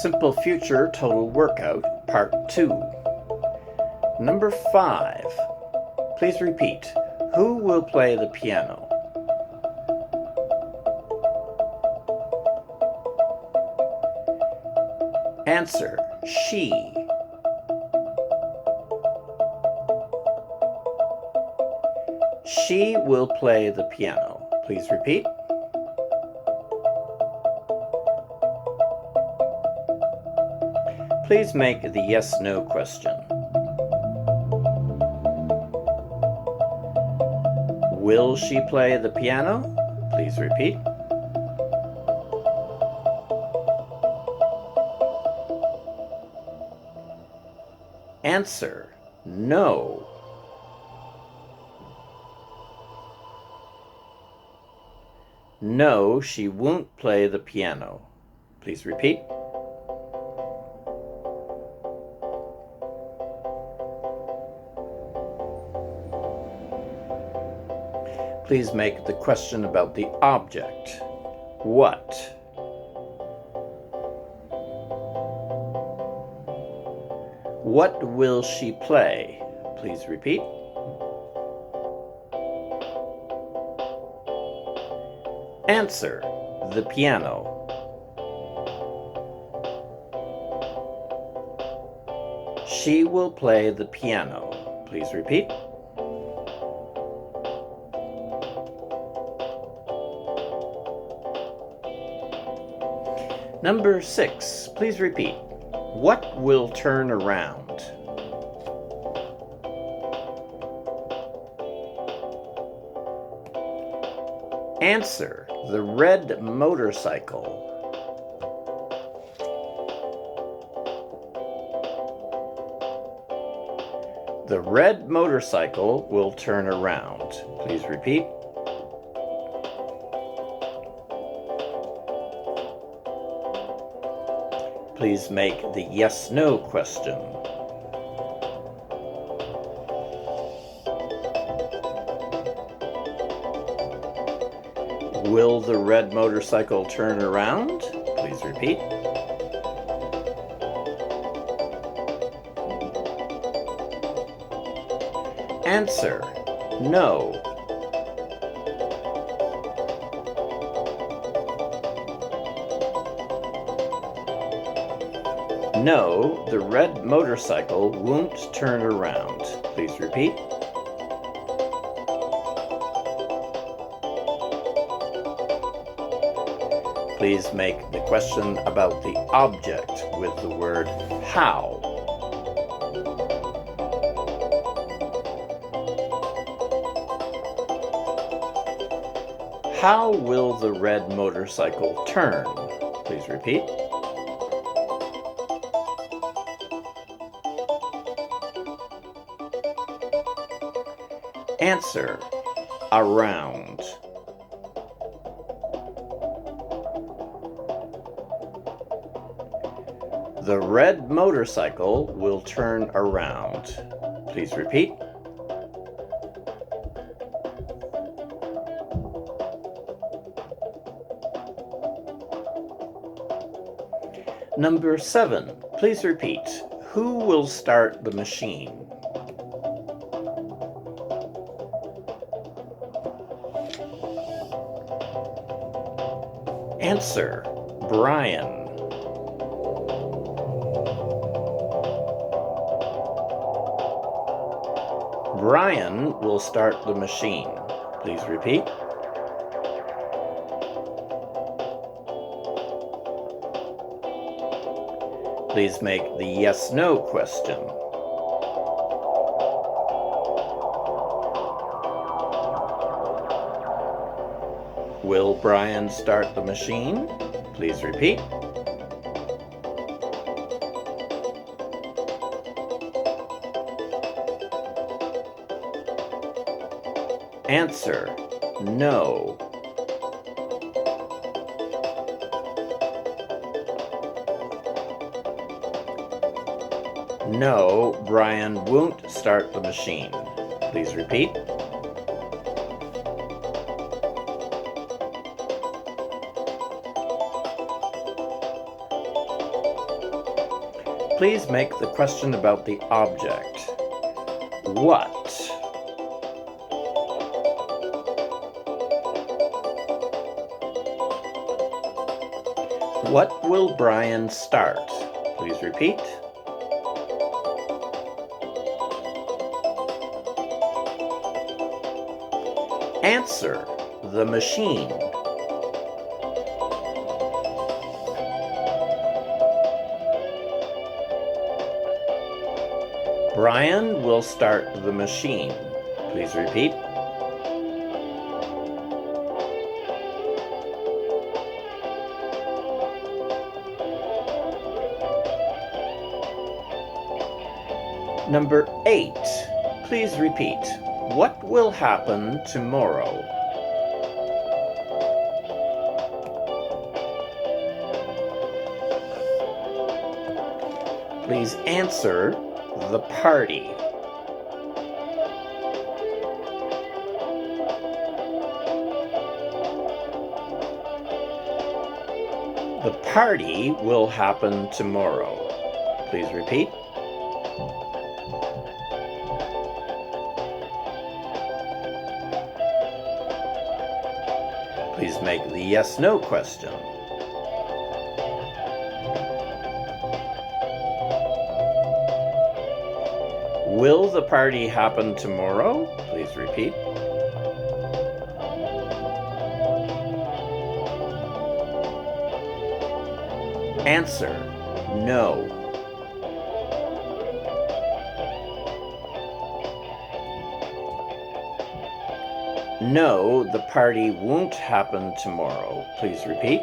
Simple Future Total Workout, Part 2. Number 5. Please repeat. Who will play the piano? Answer, she. She will play the piano. Please repeat. Please make the yes/no question. Will she play the piano? Please repeat. Answer, no. No, she won't play the piano. Please repeat. Please make the question about the object. What? What will she play? Please repeat. Answer, the piano. She will play the piano. Please repeat. Number 6, please repeat. What will turn around? Answer, the red motorcycle. The red motorcycle will turn around. Please repeat. Please make the yes/no question. Will the red motorcycle turn around? Please repeat. Answer, no. No, the red motorcycle won't turn around. Please repeat. Please make the question about the object with the word how. How will the red motorcycle turn? Please repeat. Answer, around. The red motorcycle will turn around. Please repeat. Number 7, please repeat. Who will start the machine? Answer, Brian. Brian will start the machine. Please repeat. Please make the yes/no question. Will Brian start the machine? Please repeat. Answer, no. No, Brian won't start the machine. Please repeat. Please make the question about the object. What? What will Brian start? Please repeat. Answer. The machine. Brian will start the machine. Please repeat. Number 8. Please repeat. What will happen tomorrow? Please answer. The party. The party will happen tomorrow. Please repeat. Please make the yes/no question. Will the party happen tomorrow? Please repeat. Answer. No. No, the party won't happen tomorrow. Please repeat.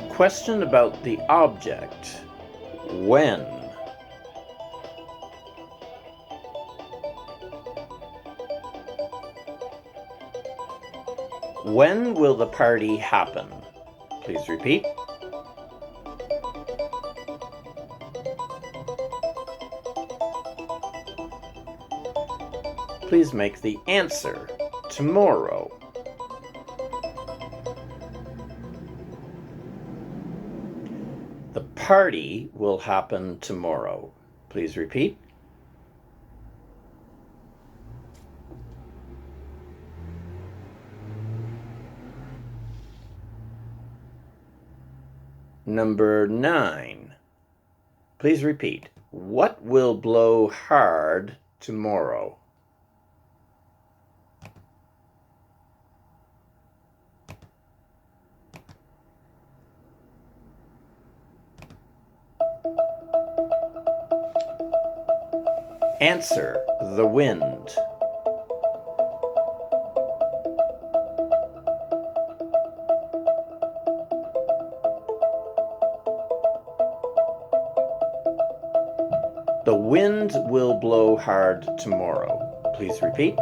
Question about the object. When? When will the party happen? Please repeat. Please make the answer. Tomorrow. The party will happen tomorrow. Please repeat. Number 9. Please repeat. What will blow hard tomorrow? Answer. The wind. The wind will blow hard tomorrow. Please repeat.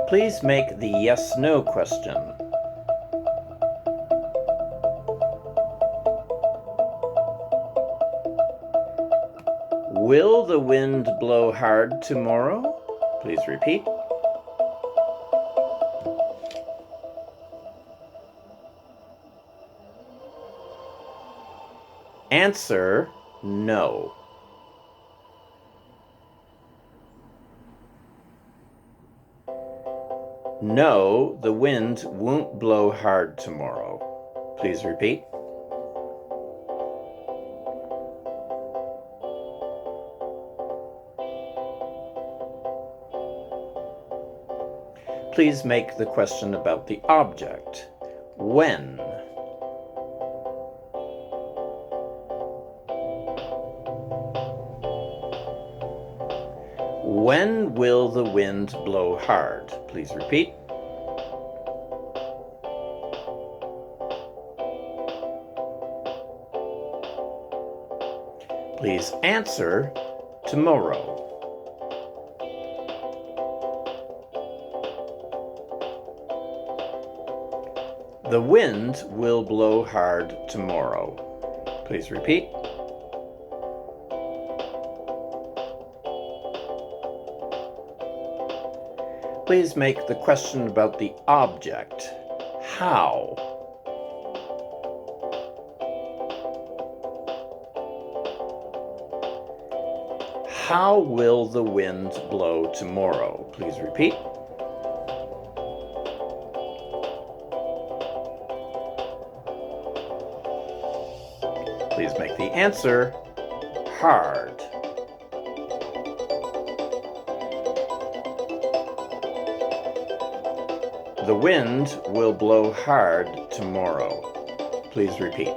Please make the yes/no question. Will the wind blow hard tomorrow? Please repeat. Answer. No. No, the wind won't blow hard tomorrow. Please repeat. Please make the question about the object. When? When will the wind blow hard? Please repeat. Please answer. Tomorrow. The wind will blow hard tomorrow. Please repeat. Please make the question about the object. How? How will the wind blow tomorrow? Please repeat. Please make the answer hard. The wind will blow hard tomorrow. Please repeat.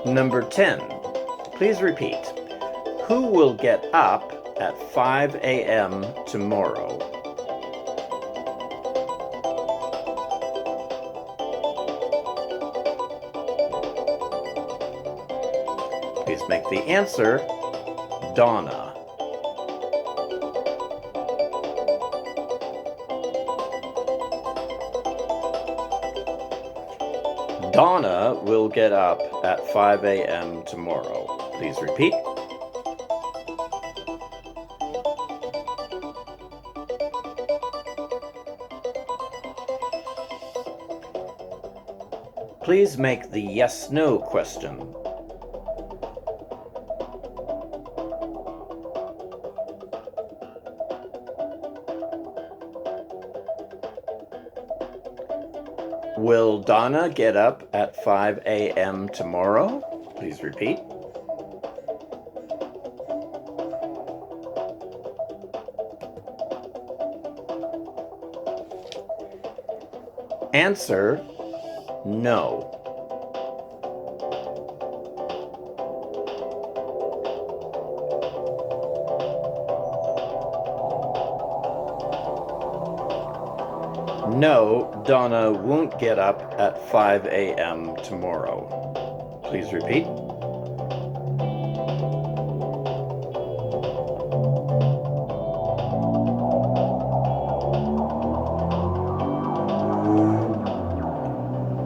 Number 10. Please repeat. Who will get up at 5 a.m. tomorrow? Please make the answer Donna. Donna will get up at 5 a.m. tomorrow. Please repeat. Please make the yes/no question. Will Donna get up at 5 a.m. tomorrow? Please repeat. Answer, no. No, Donna won't get up at 5 a.m. tomorrow. Please repeat.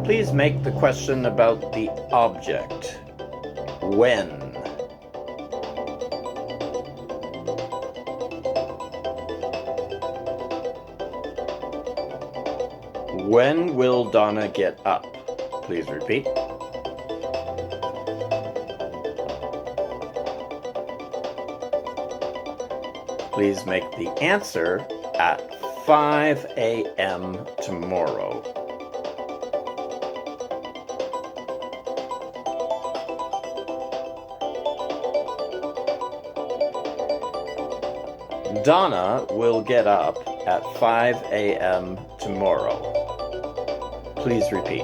Please make the question about the object. When? When will Donna get up? Please repeat. Please make the answer at 5 a.m. tomorrow. Donna will get up at 5 a.m. tomorrow. Please repeat.